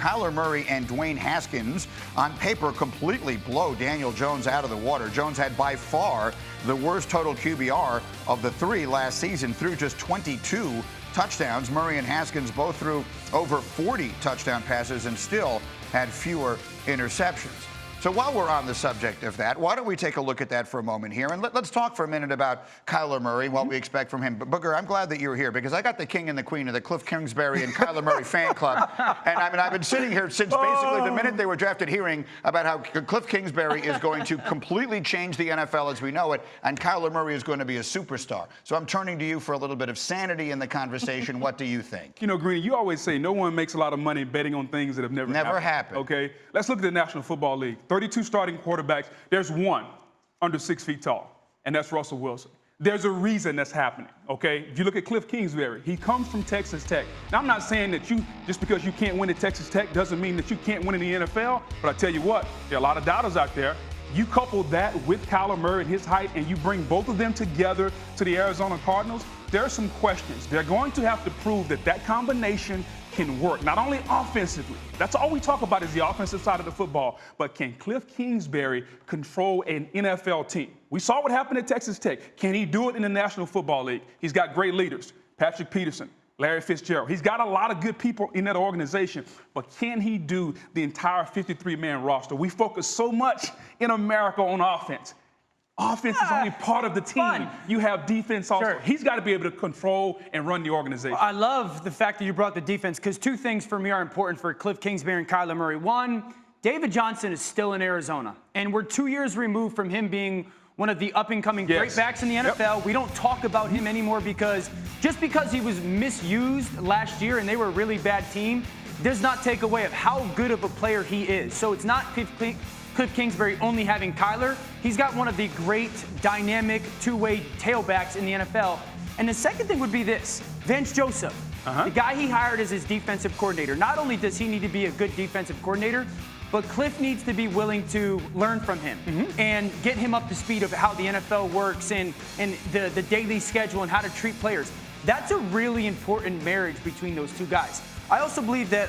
Kyler Murray and Dwayne Haskins on paper completely blow Daniel Jones out of the water. Jones had by far the worst total QBR of the three last season, threw just 22 touchdowns. Murray and Haskins both threw over 40 touchdown passes and still had fewer interceptions. So while we're on the subject of that, why don't we take a look at that for a moment here, and let's talk for a minute about Kyler Murray, what we expect from him. But Booger, I'm glad that you're here because I got the king and the queen of the Kliff Kingsbury and Kyler Murray fan club. And I mean, I've been sitting here since basically the minute they were drafted hearing about how Kliff Kingsbury is going to completely change the NFL as we know it, and Kyler Murray is going to be a superstar. So I'm turning to you for a little bit of sanity in the conversation. What do you think? You know, Greeny, you always say no one makes a lot of money betting on things that have never happened. Okay, let's look at the National Football League. 32 starting quarterbacks. There's one under 6 feet tall, and that's Russell Wilson. There's a reason that's happening, okay? If you look at Kliff Kingsbury, he comes from Texas Tech. Now, I'm not saying that just because you can't win at Texas Tech doesn't mean that you can't win in the NFL, but I tell you what, there are a lot of doubters out there. You couple that with Kyler Murray and his height, and you bring both of them together to the Arizona Cardinals, there are some questions. They're going to have to prove that that combination can work, not only offensively. That's all we talk about is the offensive side of the football, but can Kliff Kingsbury control an NFL team? We saw what happened at Texas Tech. Can he do it in the National Football League? He's got great leaders, Patrick Peterson, Larry Fitzgerald. He's got a lot of good people in that organization, but can he do the entire 53-man roster? We focus so much in America on offense. Offense is only part of the team. You have defense also. Sure. He's got to be able to control and run the organization. I love the fact that you brought the defense because two things for me are important for Kliff Kingsbury and Kyler Murray. One, David Johnson is still in Arizona, and we're 2 years removed from him being one of the up-and-coming great backs in the NFL. Yep. We don't talk about him anymore because he was misused last year and they were a really bad team does not take away of how good of a player he is. So it's not Kliff Kingsbury only having Kyler. He's got one of the great dynamic two-way tailbacks in the NFL. And the second thing would be this, Vance Joseph, the guy he hired as his defensive coordinator. Not only does he need to be a good defensive coordinator, but Kliff needs to be willing to learn from him and get him up to speed of how the NFL works and the daily schedule and how to treat players. That's a really important marriage between those two guys. I also believe that,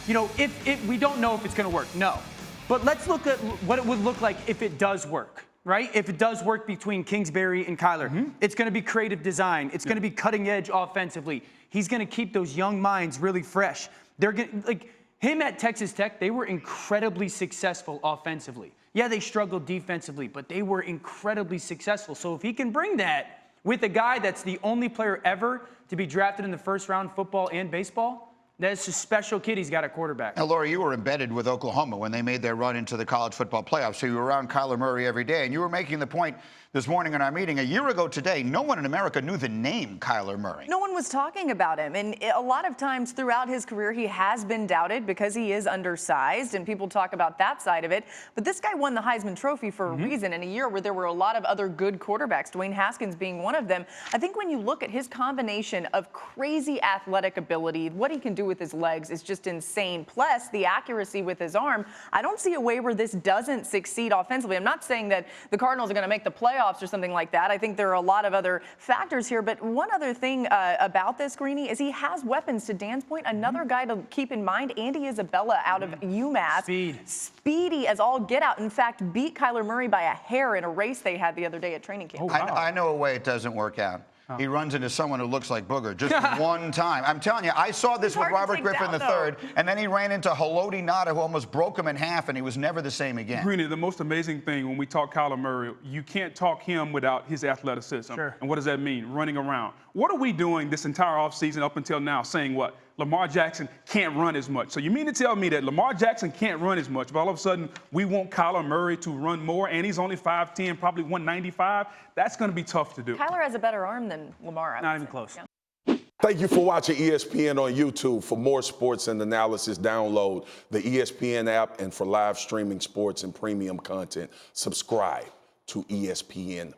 if we don't know if it's going to work, no. But let's look at what it would look like if it does work, right? If it does work between Kingsbury and Kyler. It's going to be creative design. It's going to be cutting edge offensively. He's going to keep those young minds really fresh. They're going like him at Texas Tech, they were incredibly successful offensively. Yeah, they struggled defensively, but they were incredibly successful. So if he can bring that with a guy that's the only player ever to be drafted in the first round in football and baseball, that's a special kid he's got at quarterback. Now, Laura, you were embedded with Oklahoma when they made their run into the college football playoffs, so you were around Kyler Murray every day, and you were making the point this morning in our meeting. A year ago today, no one in America knew the name Kyler Murray. No one was talking about him, and a lot of times throughout his career, he has been doubted because he is undersized, and people talk about that side of it. But this guy won the Heisman Trophy for a reason in a year where there were a lot of other good quarterbacks, Dwayne Haskins being one of them. I think when you look at his combination of crazy athletic ability, what he can do with his legs is just insane, plus the accuracy with his arm. I don't see a way where this doesn't succeed offensively. I'm not saying that the Cardinals are going to make the playoffs or something like that. I think there are a lot of other factors here. But one other thing about this, Greeny, is he has weapons. To Dan's point, another guy to keep in mind, Andy Isabella out of UMass. Speedy as all get out. In fact, beat Kyler Murray by a hair in a race they had the other day at training camp. Oh, wow. I know a way it doesn't work out. He runs into someone who looks like Booger just one time. I'm telling you, I saw this with Robert Griffin III, and then he ran into Haloti Ngata, who almost broke him in half, and he was never the same again. Greeny, the most amazing thing when we talk Kyler Murray, you can't talk him without his athleticism. Sure. And what does that mean? Running around. What are we doing this entire offseason up until now saying what? Lamar Jackson can't run as much. So you mean to tell me that Lamar Jackson can't run as much, but all of a sudden we want Kyler Murray to run more, and he's only 5'10", probably 195? That's going to be tough to do. Kyler has a better arm than Lamar. Not even close. Yeah. Thank you for watching ESPN on YouTube. For more sports and analysis, download the ESPN app, and for live streaming sports and premium content, subscribe to ESPN+.